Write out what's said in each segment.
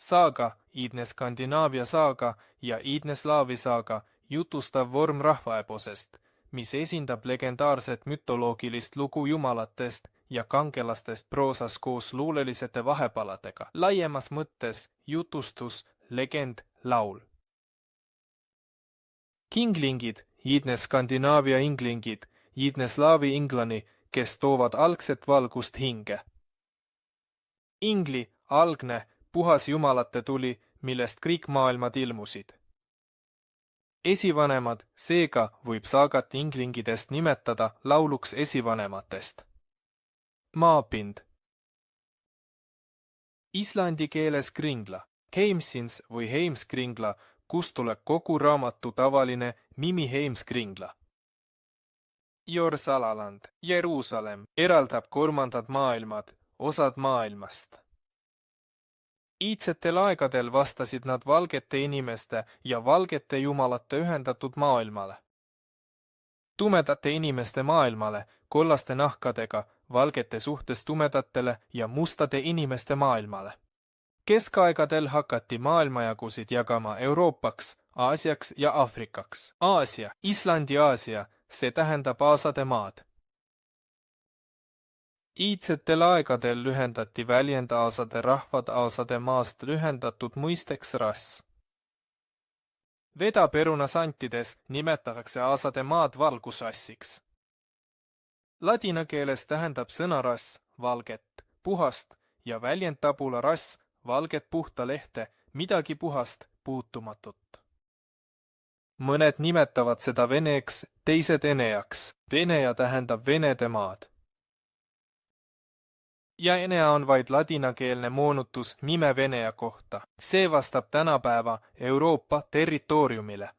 Saaga, iidne Skandinaavia saaga ja iidne slaavi saaga jutustav vorm rahvaeposest, mis esindab legendaarset mütoloogilist lugu jumalatest ja kangelastest proosas koos luulelisete vahepaladega. Laiemas mõttes jutustus, legend, laul. Kinglingid, iidne Skandinaavia inglingid, iidne slaavi inglani, kes toovad algset valgust hinge. Ingli, algne, puhas jumalate tuli, millest kõik maailmad ilmusid. Esivanemad, seega võib saagat inglingidest nimetada lauluks esivanematest. Maapind. Islandi keeles kringla, Heimsins või Heimskringla, kust tuleb kogu raamatu tavaline Mimi Heimskringla. Jorsalaland, Jeruusalemm, eraldab kolmandad maailmad, osad maailmast. Iidsetel aegadel vastasid nad valgete inimeste ja valgete jumalate ühendatud maailmale. Tumedate inimeste maailmale, kollaste nahkadega, valgete suhtes tumedatele ja mustade inimeste maailmale. Keskaegadel hakati maailmajagusid jagama Euroopaks, Aasiaks ja Aafrikaks. Aasia, Islandi Aasia, see tähendab aasade maad. Iidsetel aegadel lühendati väljend aasade rahvad aasade maast lühendatud mõisteks rass. Vedaperuna santides nimetatakse aasade maad valgusrassiks. Ladina keeles tähendab sõnarass valget, puhast ja väljend tabula rass valget puhta lehte, midagi puhast, puutumatut. Mõned nimetavad seda veneeks, teised eneaks. Venea tähendab venede maad. Ja Enea on vaid ladinakeelne moonutus nime Venea kohta. See vastab tänapäeva Euroopa territooriumile.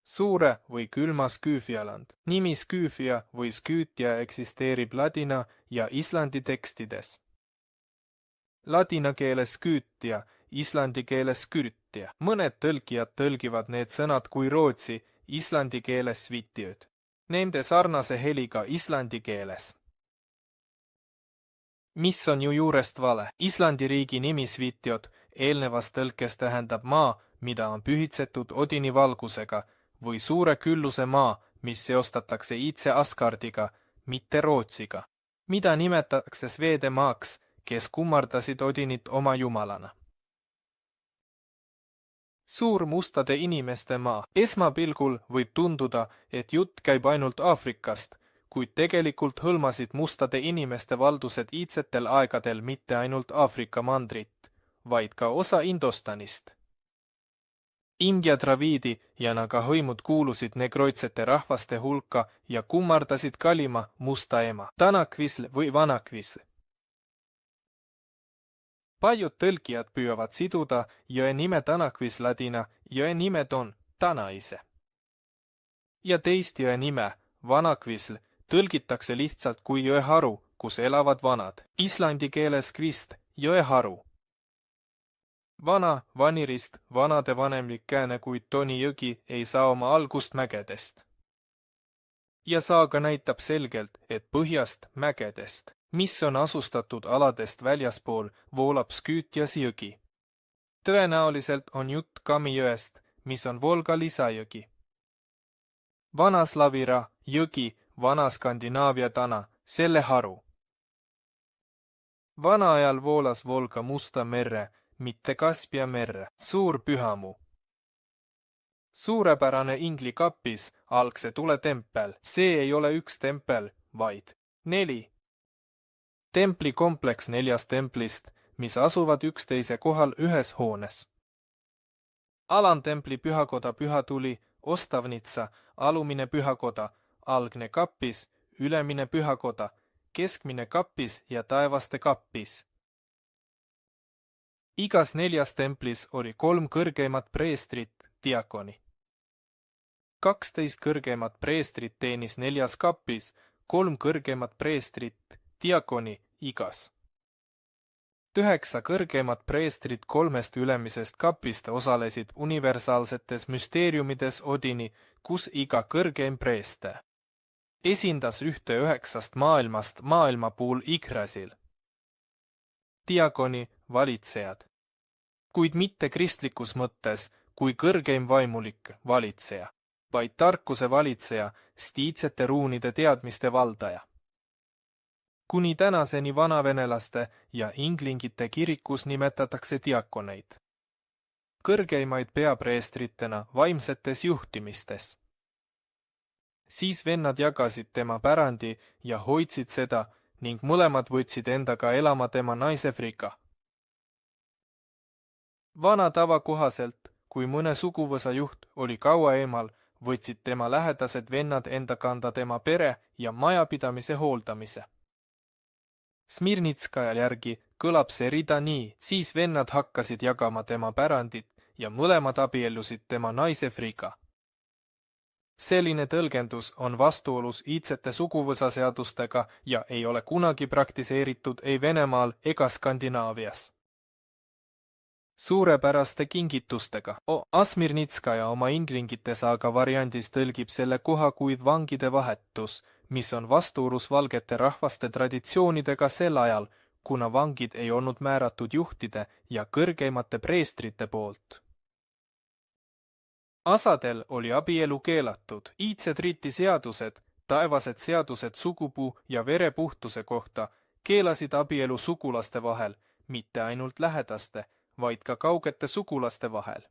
Suure või külma Sküüfialand. Nimi Sküüfia või Sküütia eksisteerib ladina ja Islandi tekstides. Ladina keeles Sküütia, islandi keeles Skürtja. Mõned tõlkijad tõlgivad need sõnad kui rootsi, islandi keeles svitjööd. Nende sarnase heliga islandi keeles. Mis on ju juurest vale? Islandi riigi nimi Svitjod eelnevas tõlkes tähendab maa, mida on pühitsetud Odini valgusega, või suure külluse maa, mis seostatakse iidse Asgardiga, mitte Rootsiga, mida nimetatakse Sveede maaks, kes kummardasid Odinit oma jumalana. Suur mustade inimeste maa. Esmapilgul võib tunduda, et jutt käib ainult Aafrikast, kuid tegelikult hõlmasid mustade inimeste valdused iidsetel aegadel mitte ainult Aafrika mandrit, vaid ka osa Indostanist. India draviidi ja naga hõimud kuulusid negroitsete rahvaste hulka ja kummardasid kalima musta ema, Tanakvisl või Vanakvisl. Paljud tõlkijad püüavad siduda jõe nime Tanakvisladina jõe nime Don, Tanaise. Ja teist jõe nime, Vanakvisl, tõlgitakse lihtsalt kui jõeharu, kus elavad vanad. Islandi keeles Krist, jõeharu. Vana, vanirist, vanade vanemlik kääne, kuid Toni jõgi ei saa oma algust mägedest. Ja saaga näitab selgelt, et põhjast mägedest, mis on asustatud aladest väljaspool, voolab Sküütjas jõgi. Tõenäoliselt on jutt Kami jõest, mis on Volga lisajõgi. Vanaslavira, jõgi, vana Skandinaavia tana, selle haru. Vana ajal voolas Volga Musta merre, mitte Kaspia merre, suur pühamu. Suurepärane ingli kapis, algse tuletempel, see ei ole üks tempel, vaid 4. Templikompleks 4 templist, mis asuvad üksteise kohal ühes hoones. Alantempli pühakoda pühatuli, Ostavnitsa, alumine pühakoda, algne kappis, ülemine pühakoda, keskmine kappis ja taevaste kappis. Igas 4 templis oli 3 kõrgeimat preestrit, diakoni. 12 kõrgeimat preestrit teenis 4 kappis, 3 kõrgeimat preestrit, diakoni igas. 9 kõrgeimat preestrit 3 ülemisest kapist osalesid universaalsetes müsteeriumides Odini, kus iga kõrgeim preeste esindas ühte 9 maailmast maailmapuul Yggdrasil. diakoni, valitsejad. Kuid mitte kristlikus mõttes kui kõrgeim vaimulik valitseja, vaid tarkuse valitseja, stiidsete ruunide teadmiste valdaja. Kuni tänaseni vanavenelaste ja inglingite kirikus nimetatakse diakoneid. Kõrgeimaid peapreestritena vaimsetes juhtimistes. Siis vennad jagasid tema pärandi ja hoidsid seda ning mõlemad võtsid endaga elama tema naise Frika. Vana tava kohaselt, kui mõne suguvõsa juht oli kaua eemal, võtsid tema lähedased vennad enda kanda tema pere ja majapidamise hooldamise. Smirnitskaja järgi kõlab see rida nii, siis vennad hakkasid jagama tema pärandit ja mõlemad abiellusid tema naise Frika. Selline tõlgendus on vastuolus iidsete suguvõsaseadustega ja ei ole kunagi praktiseeritud ei Venemaal ega Skandinaavias. Suurepäraste kingitustega. Asmirnitskaja oma inglingite saaga variandis tõlgib selle koha kui vangide vahetus, mis on vastuolus valgete rahvaste traditsioonidega sel ajal, kuna vangid ei olnud määratud juhtide ja kõrgeimate preestrite poolt. Asadel oli abielu keelatud. Iidsed riti seadused, taevased seadused sugupuu ja verepuhtuse kohta keelasid abielu sugulaste vahel, mitte ainult lähedaste, vaid ka kaugete sugulaste vahel.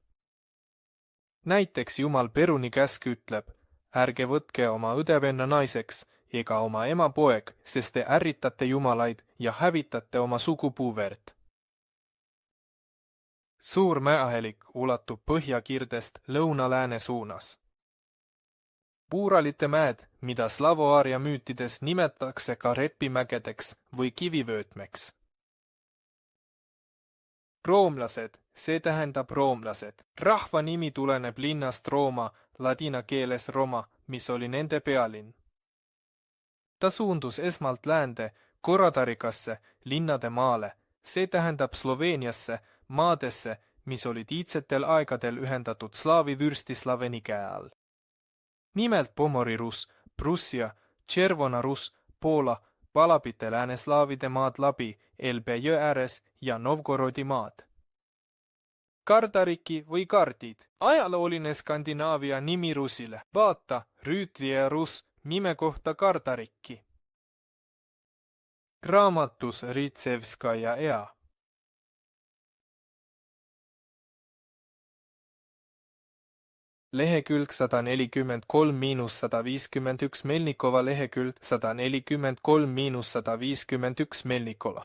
Näiteks Jumal Peruni käsk ütleb, ärge võtke oma õdevenna naiseks ega oma ema poeg, sest te ärritate jumalaid ja hävitate oma sugupuuverd. Suur mäehelik ulatub põhjakirdest lõuna-lääne suunas. Puuralite mäed, mida Slavoaaria müütides nimetatakse ka repimägedeks või kivivöötmeks. Roomlased, see tähendab roomlased. Rahva nimi tuleneb linnast Rooma, ladina keeles Roma, mis oli nende pealinn. Ta suundus esmalt läände, Korodarikasse, linnade maale, see tähendab Sloveeniasse, maadesse, mis olid iidsetel aegadel ühendatud slaavi Vürstislaveni käe all. Nimelt Pomori Rus, Prussia, Tšervona Rus, Poola, Palapite lääneslaavide maad läbi, Elbe jõe ääres ja Novgorodi maad. Kardariki või kardid, ajalooline Skandinaavia nimi Rusile, vaata Rüütli ja Rus nime kohta Kardariki. Raamatus Ritsevskaja ea. Lehekülg 143–151 Melnikova lehekülg 143–151 Melnikova.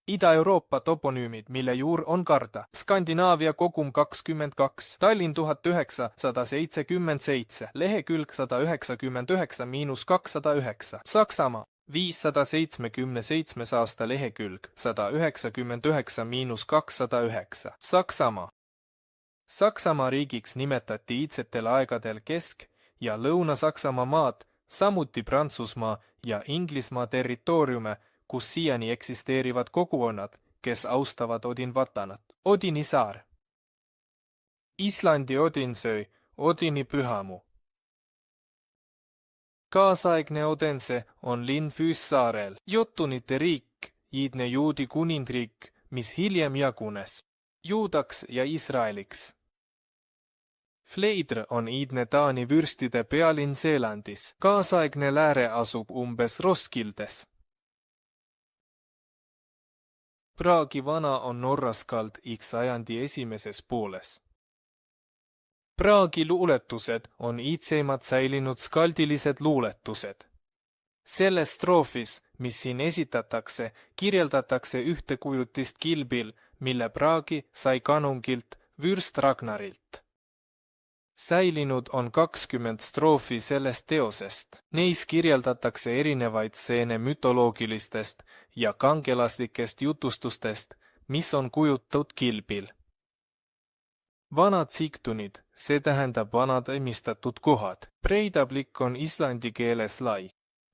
Ida-Euroopa toponüümid, mille juur on Karda, Skandinaavia kogum 22, Tallinn 1977, lehekülg 199–209, Saksamaa 577 aasta lehekülg 199–209, Saksamaa. Saksamaa riigiks nimetati iidsetel aegadel Kesk- ja Lõuna-Saksamaa maad, samuti Prantsusmaa ja Inglismaa territooriume, kus siiani eksisteerivad kogukonnad, kes austavad Odin vatanat. Odini saar. Islandi Odinsöö, Odini pühamu. Kaasaegne Odense on linn Füüssaarel, Jotunite riik, iidne juudi kuningriik, mis hiljem jagunes Juudaks ja Iisraeliks. Fleidr on iidne Taani vürstide pealinn Seelandis. Kaasaegne Lääre asub umbes Roskildes. Praagi vana on Norraskald sajandi esimeses pooles. Praagi luuletused on iidseimad säilinud skaldilised luuletused. Selles stroofis, mis siin esitatakse, kirjeldatakse ühtekujutist kilbil, mille Praagi sai kanungilt Vürst Ragnarilt. Säilinud on 20 stroofi sellest teosest. Neis kirjeldatakse erinevaid stseene mütoloogilistest ja kangelaslikest jutustustest, mis on kujutatud kilbil. Vanad siktunid, see tähendab vanad emistatud kohad. Breidablik on islandi keeles lai.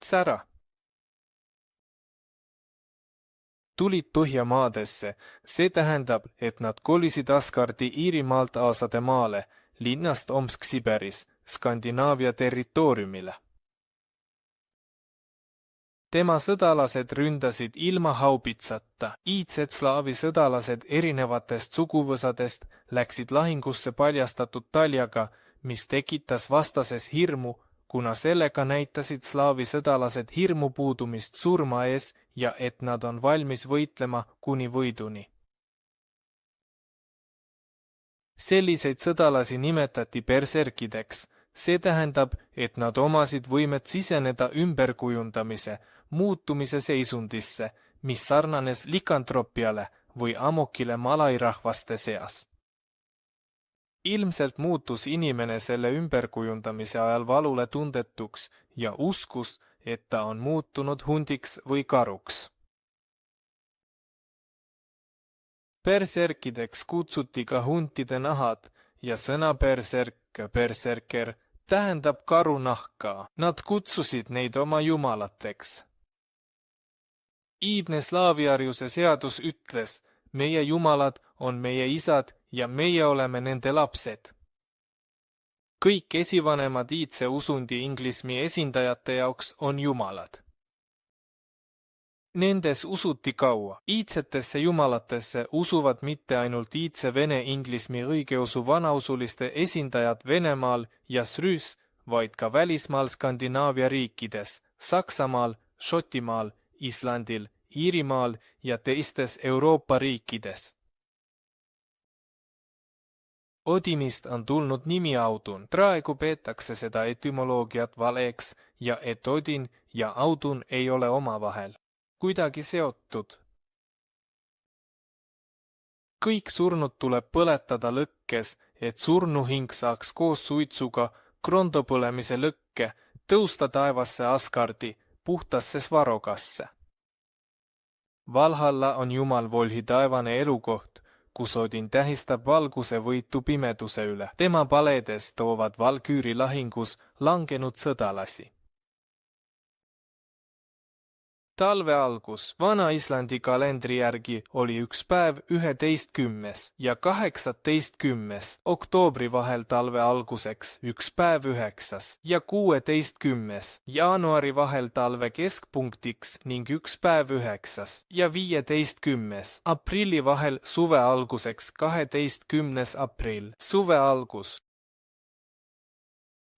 Sära. Tulid Põhjamaadesse, see tähendab, et nad kolisid Asgardi Iirimaalt Aasade maale, linnast Omsk-Siberis, Skandinaavia territooriumile. Tema sõdalased ründasid ilma haubitsata. Iidsed slaavi sõdalased erinevatest suguvõsadest läksid lahingusse paljastatud taljaga, mis tekitas vastases hirmu, kuna sellega näitasid slaavi sõdalased hirmu puudumist surma ees ja et nad on valmis võitlema kuni võiduni. Selliseid sõdalasi nimetati berserkideks. See tähendab, et nad omasid võimet siseneda ümberkujundamise, muutumise seisundisse, mis sarnanes likantropiale või amokile malairahvaste seas. Ilmselt muutus inimene selle ümberkujundamise ajal valule tundetuks ja uskus, et ta on muutunud hundiks või karuks. Berserkideks kutsuti ka huntide nahad ja sõna berserker tähendab karunahka. Nad kutsusid neid oma jumalateks. Iidne slaaviarjuse seadus ütles, meie jumalad on meie isad ja meie oleme nende lapsed. Kõik esivanemad iidse usundi inglismi esindajate jaoks on jumalad. Nendes usuti kaua. Iidsetesse jumalatesse usuvad mitte ainult iidse vene inglismi õigeusu vanausuliste esindajad Venemaal ja Srüüs, vaid ka välismaal Skandinaavia riikides, Saksamaal, Šotimaal, Islandil, Iirimaal ja teistes Euroopa riikides. Odinist on tulnud nimi Audun. Praegu peetakse seda etümoloogiat valeks ja et Odin ja Audun ei ole omavahel kuidagi seotud. Kõik surnud tuleb põletada lõkkes, et surnuhing saaks koos suitsuga krondopõlemise lõkke tõusta taevasse Asgardi puhtasse Svarogasse. Valhalla on Jumal Volhi taevane elukoht, kus Odin tähistab valguse võitu pimeduse üle. Tema paledes toovad Valküüri lahingus langenud sõdalasi. Talve algus Vana-Islandi kalendri järgi oli üks päev 11. ja 18. oktoobri vahel talve alguseks üks päev 9. ja 16. jaanuari vahel talve keskpunktiks ning üks päev 9. ja 15. aprilli vahel suve alguseks 12. aprill, suve algus.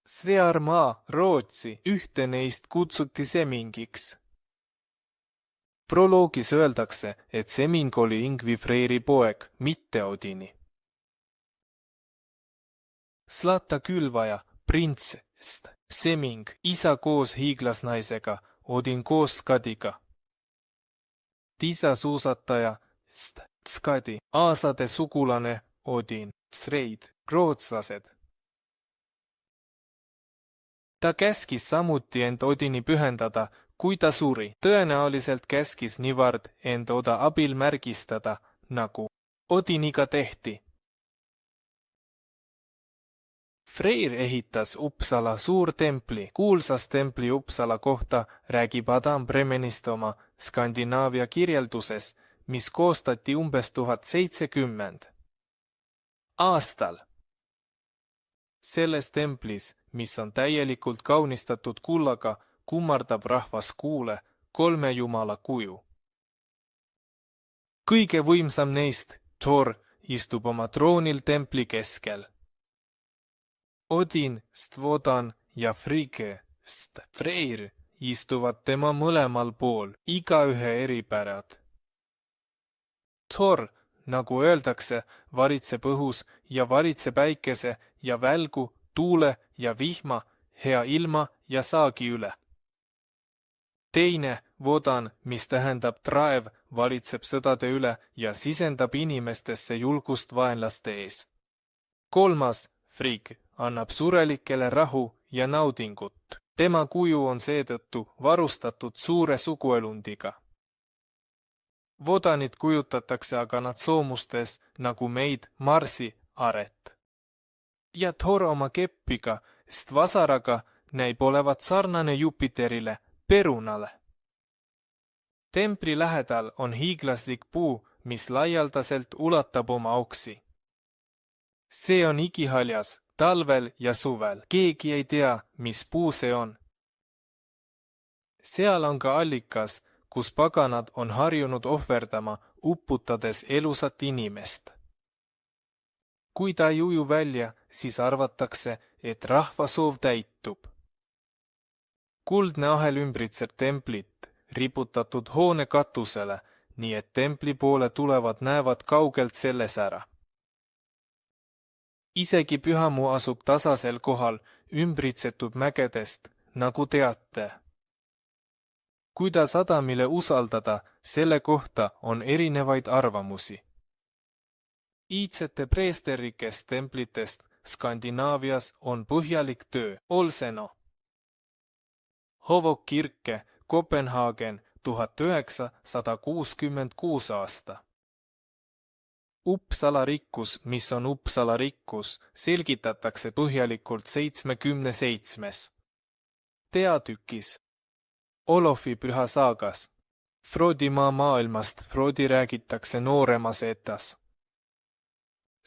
Svearmaa, Rootsi, ühte neist kutsuti Semingiks. Proloogis öeldakse, et Seming oli Ingvi Freyri poeg, mitte Odini. Zlata külvaja, printsest, Seming, isa koos hiiglasnaisega, Odin koos Skadiga. Tisasuusataja, Skadi, aasade sugulane, Odin, Sreid, rootslased. Ta käskis samuti end Odini pühendada, kui ta suri. Tõenäoliselt käskis Nivard end Oda abil märgistada, nagu Odiniga tehti. Freyr ehitas Uppsala suurtempli. Kuulsas templi Uppsala kohta räägib Adam Bremenist oma Skandinaavia kirjelduses, mis koostati umbes 1070. aastal. Selles templis, mis on täielikult kaunistatud kullaga, kummardab rahvas kuule 3 jumala kuju. Kõige võimsam neist, Thor, istub oma troonil templi keskel. Odin, Stvodan ja Frigge, Freyr istuvad tema mõlemal pool, igaühe eripärad. Thor, nagu öeldakse, varitseb õhus ja varitseb päikese ja välgu, tuule ja vihma, hea ilma ja saagi üle. Teine, Vodan, mis tähendab traev, valitseb sõdade üle ja sisendab inimestesse julgust vaenlaste ees. Kolmas, Frigg, annab surelikele rahu ja naudingut. Tema kuju on seetõttu varustatud suure suguelundiga. Vodanit kujutatakse aga nad soomustes nagu meid Marsi aret. Ja Thor oma keppiga, Stvasaraga, näib olevat sarnane Jupiterile, perunale. Templi lähedal on hiiglaslik puu, mis laialdaselt ulatab oma oksi. See on igihaljas, talvel ja suvel. Keegi ei tea, mis puu see on. Seal on ka allikas, kus paganad on harjunud ohverdama, upputades elusat inimest. Kui ta ei uju välja, siis arvatakse, et rahva soov täitub. Kuldne ahel ümbritseb templit, riputatud hoone katusele, nii et templi poole tulevad näevad kaugelt selles ära. Isegi pühamuu asub tasasel kohal, ümbritsetud mägedest, nagu teate. Kuida sadamile usaldada, selle kohta on erinevaid arvamusi. Iidsete preesterikest templitest Skandinaavias on põhjalik töö, Olseno. Hovok kirke, Kopenhaagen, 1966 aasta. Uppsala rikkus, mis on Uppsala rikkus, selgitatakse põhjalikult 77. Teatükis Olofi püha saagas. Frodimaa maailmast Frodi räägitakse nooremas etas.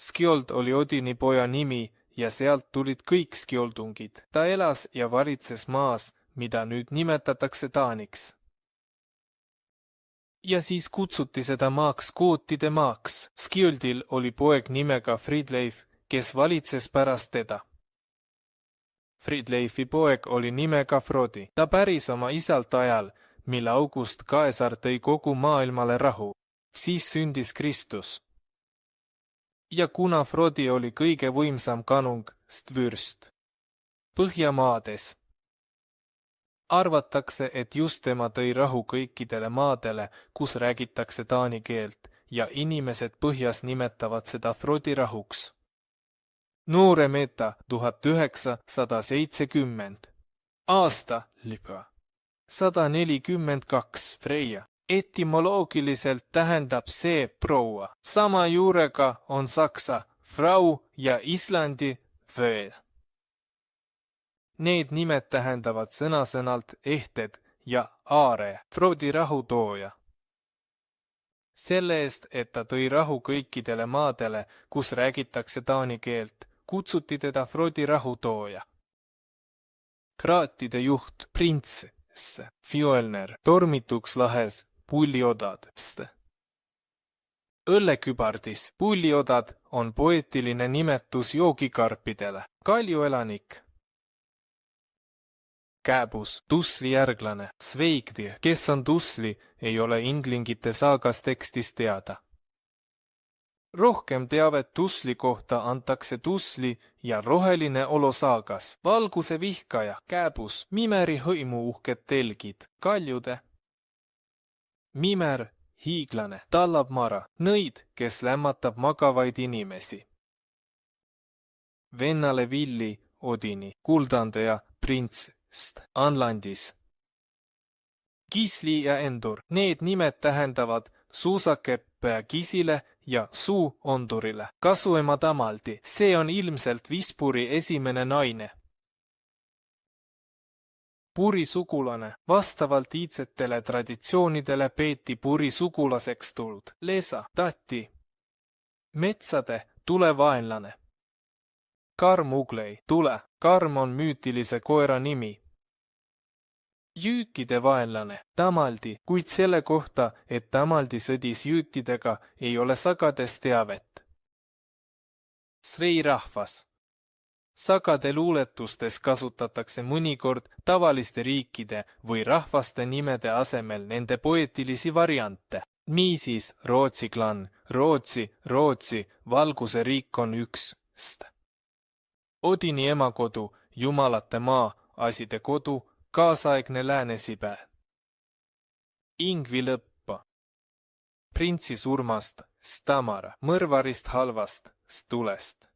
Skjold oli Odini poja nimi ja sealt tulid kõik skjoldungid. Ta elas ja valitses maas, mida nüüd nimetatakse Taaniks. Ja siis kutsuti seda maaks gootide maaks. Skjoldil oli poeg nimega Fridleif, kes valitses pärast teda. Fridleifi poeg oli nimega Frodi. Ta päris oma isalt ajal, mille August Kaesar tõi kogu maailmale rahu. Siis sündis Kristus. Ja kuna Frodi oli kõige võimsam kanung, stvürst. Põhjamaades. Arvatakse, et just tema tõi rahu kõikidele maadele, kus räägitakse taani keelt ja inimesed põhjas nimetavad seda Frodi rahuks. Noore meta 1970. Aasta lipa 142 Freia. Etymoloogiliselt tähendab see proua. Sama juurega on saksa Frau ja Islandi vöö. Need nimed tähendavad sõna-sõnalt ehted ja aare, Frodi rahutooja. Selle eest, et ta tõi rahu kõikidele maadele, kus räägitakse taani keelt, kutsuti teda Frodi rahutooja. Kraatide juht, prints, Fjölner, tormituks lahes, pulliodad. Õllekübardis, pulliodad on poeetiline nimetus joogikarpidele, kaljuelanik. Kääbus, Tusli järglane, Sveigdi, kes on Tusli, ei ole Indlingite saagas tekstis teada. Rohkem teavet Tusli kohta antakse Tusli ja roheline olo saagas, valguse vihkaja, Kääbus, Mimeri hõimuuhked telgid, kaljude. Mimer, hiiglane, tallab mara, nõid, kes lämmatab magavaid inimesi. Vennale Villi, Odini, kuldandaja, prints, Anlandis. Gisli ja Endur, need nimed tähendavad suusakeppea Gisile ja suu Ondurile. Kasuema Tamaldi, see on ilmselt Vispuri esimene naine. Puri sugulane, vastavalt iidsetele traditsioonidele peeti Puri sugulaseks tulnud. Lesa, tati. Metsade, tule vaenlane. Karm Uglei, tule, Karm on müütilise koera nimi. Jüütide vaenlane, Tamaldi, kuid selle kohta, et Tamaldi sõdis jüütidega, ei ole sagades teavet. Srei rahvas. Sagade luuletustes kasutatakse mõnikord tavaliste riikide või rahvaste nimede asemel nende poeetilisi variante. Niisiis Rootsi klann, Rootsi, valguse riik on üks. Odini emakodu, jumalate maa, aside kodu, kaasaegne Lääne-Sibe. Ingvi lõppa. Printsi surmast, Stamara, mõrvarist halvast, Stulest.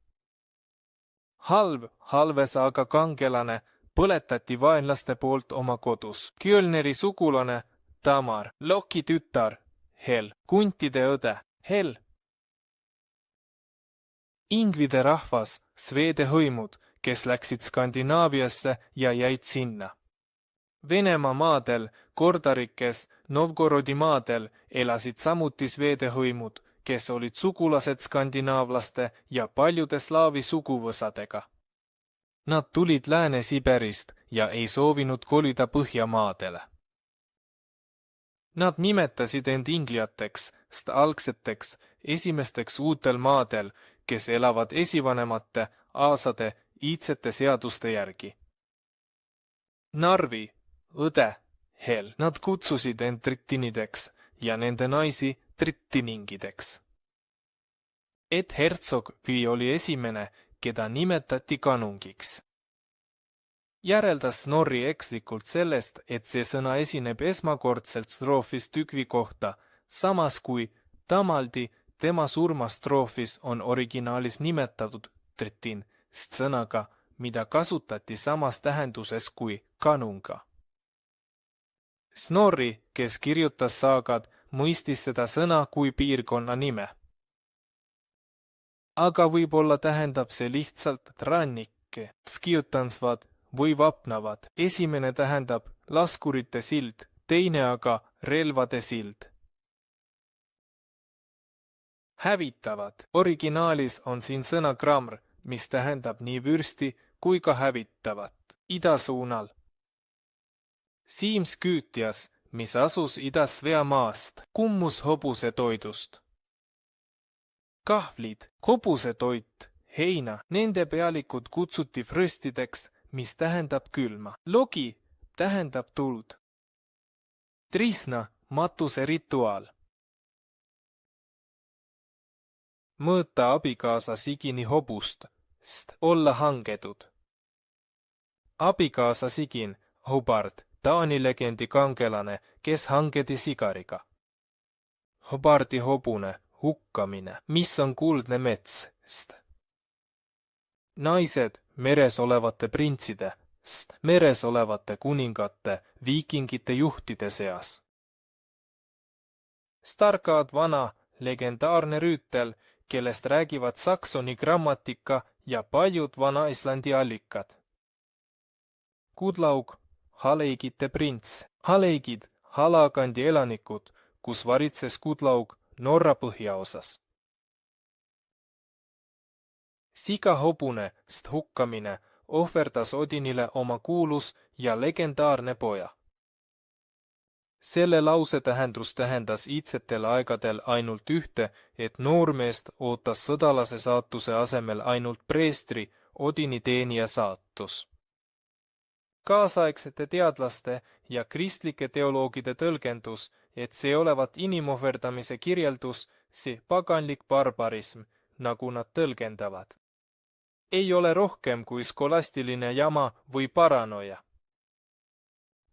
Halv, halvesa aga kangelane, põletati vaenlaste poolt oma kodus. Kjölneri sugulane, Tamar, Loki tütar, Hel, kuntide õde, Hel. Ingvide rahvas, Sveede hõimud, kes läksid Skandinaaviasse ja jäid sinna. Venemaa maadel, Kordarikes, Novgorodi maadel elasid samuti Sveede hõimud, kes olid sugulased skandinaavlaste ja paljude slaavi suguvõsadega. Nad tulid Lääne-Siberist ja ei soovinud kolida Põhjamaadele. Nad nimetasid end inglijateks, sest algseteks, esimesteks uutel maadel, kes elavad esivanemate, aasade, iidsete seaduste järgi. Narvi, õde, Hel, nad kutsusid end trittinideks ja nende naisi trittiningideks. Et hertsog oli esimene, keda nimetati kanungiks. Järeldas Snorri ekslikult sellest, et see sõna esineb esmakordselt stroofis tükvi kohta, samas kui Tamaldi tema surmastroofis on originaalis nimetatud trittin, sõnaga, mida kasutati samas tähenduses kui kanunga. Snorri, kes kirjutas saagad, mõistis seda sõna kui piirkonna nime. Aga võib-olla tähendab see lihtsalt rannikke, skiotansvad või vapnavad. Esimene tähendab laskurite sild, teine aga relvade sild. Hävitavad. Originaalis on siin sõna gramr, mis tähendab nii vürsti kui ka hävitavat. Idasuunal. Siims Küütias, mis asus Ida-Sveamaast, kummus hobuse toidust. Kahvlid, hobusetoit, heina, nende pealikud kutsuti fröstideks, mis tähendab külma. Logi tähendab tuld. Trisna, matuse rituaal. Mõõta abikaasa sigini hobust, sest olla hangedud. Abikaasa sigin, Hobart, Taani legendi kangelane, kes hangedi sigariga. Hobardi hobune, hukkamine, mis on kuldne mets, sest. Naised meres olevate printside, sest meres olevate kuningate, viikingite juhtide seas. Stargard vana, legendaarne rüütel, kellest räägivad Saksoni grammatika ja paljud Vana-Islandi allikad. Kudlaug, Haleigite prints. Haleigid, Halakandi elanikud, kus varitses Kudlaug Norra põhjaosas. Sigahobune, sest hukkamine, ohverdas Odinile oma kuulus ja legendaarne poja. Selle lause tähendus tähendas iidsetel aegadel ainult ühte, et noormeest ootas sõdalase saatuse asemel ainult preestri, Odini teenija saatus. Kaasaegsete teadlaste ja kristlike teoloogide tõlgendus, et see olevat inimohverdamise kirjeldus, see paganlik barbarism, nagu nad tõlgendavad. Ei ole rohkem kui skolastiline jama või paranoia.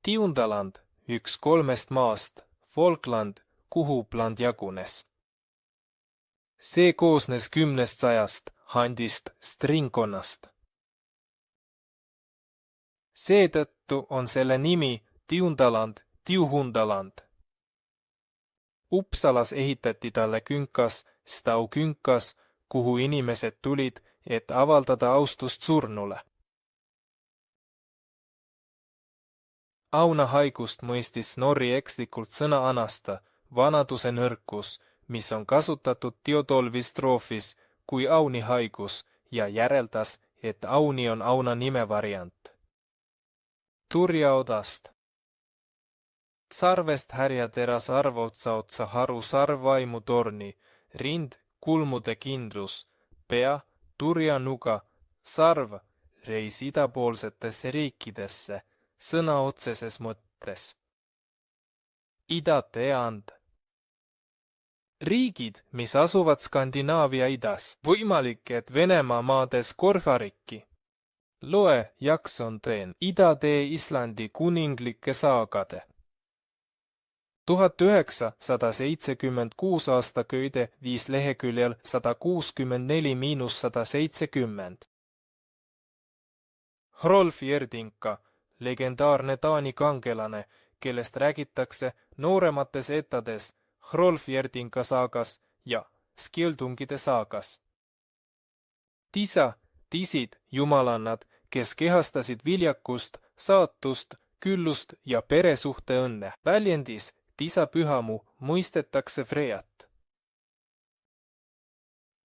Tiundaland, üks 3 maast, Falkland, kuhu land jagunes. See koosnes 10 sajast, handist, stringkonnast. Seetõttu on selle nimi Tiundaland, Tiuhundaland. Uppsalas ehitati talle künkas, Stau künkas, kuhu inimesed tulid, et avaldada austust surnule. Auna haigust mõistis Snorri ekslikult sõna anasta, vanaduse nõrkus, mis on kasutatud Teodolvi stroofis kui Auni haigus ja järeldas, et Auni on Auna nime variant. Turjaodast. Sarvest härjatera sarvotsa haru sarvvaimu torni, rind kulmude kindlus, pea turja nuga, sarv reis idapoolsetesse riikidesse, sõna otseses mõttes. Idate and. Riigid, mis asuvad Skandinaavia idas, võimalik, et Venemaa maades Korharikki. Loe Jaksonteen, Idatee Islandi kuninglike saagade. 1976 aasta köide 5 leheküljel 164–170. Hrolfjerdinka, legendaarne Taani kangelane, kellest räägitakse nooremates ettades Hrolfjerdinka saagas ja Skjöldungide saagas. Tisa, tisid, jumalannad, kes kehastasid viljakust, saatust, küllust ja peresuhte õnne. Väljendis tisa pühamu mõistetakse Frejat.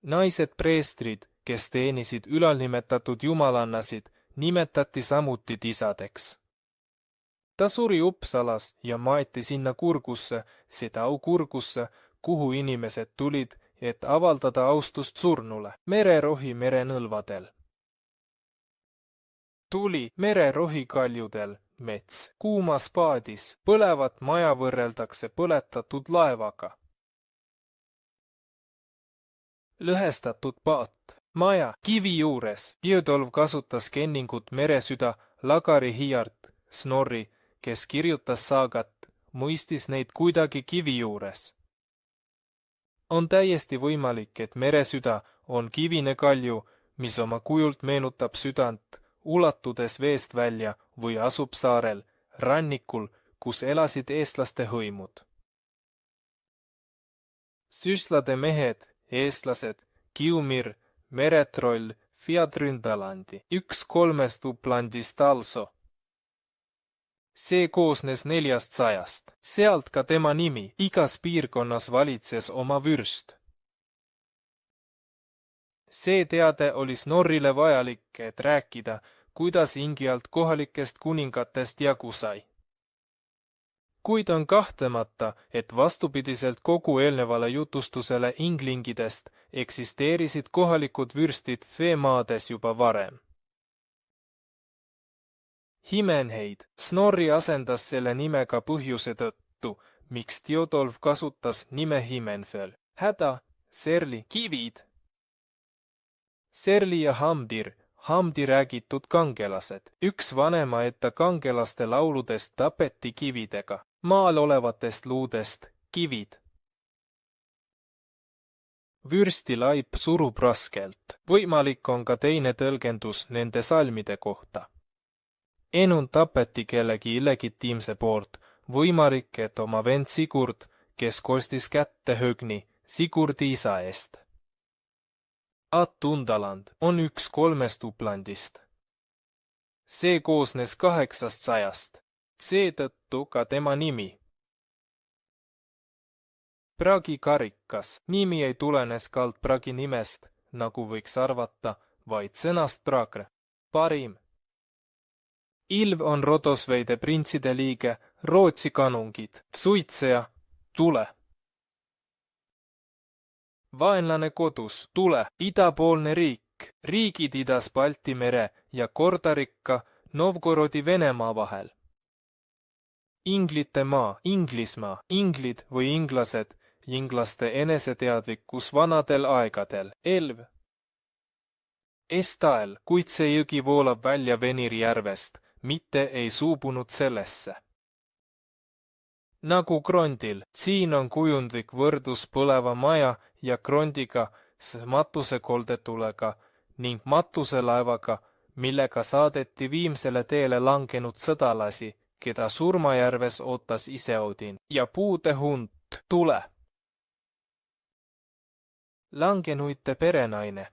Naised preestrid, kes teenisid ülalnimetatud jumalannasid, nimetati samuti tisadeks. Ta suri Uppsalas ja maeti sinna Kurgusse, seda Kurgusse, kuhu inimesed tulid, et avaldada austust surnule, mererohi merenõlvadel. Tuli mererohi kaljudel, mets, kuumas paadis, põlevat maja võrreldakse põletatud laevaga. Lõhestatud paat, maja, kivi juures, Jõdolv kasutas kenningut meresüda Lagari Hiiart, Snorri, kes kirjutas saagat, mõistis neid kuidagi kivi juures. On täiesti võimalik, et meresüda on kivine kalju, mis oma kujult meenutab südant, ulatudes veest välja või asub saarel, rannikul, kus elasid eestlaste hõimud. Süslade mehed, eestlased, Kiumir, Meretroll, Fjädründalandi, 1/3 Upplandist also. See koosnes 400, sealt ka tema nimi, igas piirkonnas valitses oma vürst. See teade oli Snorrile vajalik, et rääkida, kuidas Ingialt kohalikest kuningatest jagu sai. Kuid on kahtlemata, et vastupidiselt kogu eelnevale jutustusele inglingidest eksisteerisid kohalikud vürstid Feemaades juba varem. Himenheid, Snorri asendas selle nimega põhjuse tõttu, miks Teodolf kasutas nime Himenfell. Häda, Serli, kivid. Serli ja Hamdi räägitud kangelased. Üks vanemaeta kangelaste lauludest tapeti kividega, maal olevatest luudest kivid. Vürsti laip surub raskelt. Võimalik on ka teine tõlgendus nende salmide kohta. Enun tapeti kellegi illegitiimse poolt, võimalik, et oma vend Sigurd, kes kostis kätte Högni, Sigurdi isa eest. Attundaland on 1/3 Upplandist. See koosnes 800, seetõttu ka tema nimi. Pragi karikas, nimi ei tulene Skald-Pragi nimest, nagu võiks arvata, vaid sõnast Pragre, parim. Ilv on Rodosveide printside liige, Rootsi kanungid, suitseja, tule. Vaenlane kodus, tule, idapoolne riik, riigid idas Balti mere ja Kordarikka Novgorodi Venemaa vahel. Inglite maa, Inglismaa, inglid või inglased, inglaste eneseteadlikkus vanadel aegadel, Elv. Estael, kuid see jõgi voolab välja Veniri järvest, mitte ei suubunud sellesse. Nagu Krondil, siin on kujundlik võrdus põleva maja ja Krondiga, matusekoldetulega ning matuselaevaga, millega saadeti viimsele teele langenud sõdalasi, keda surmajärves ootas ise Odin, ja puude hunt, tule. Langenuite perenaine,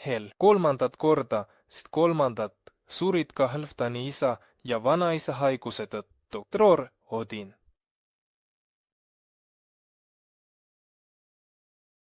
Hel, 3. korda, sest 3. surid ka Hälftani isa ja vanaisa haiguse tõttu, Tror, Odin.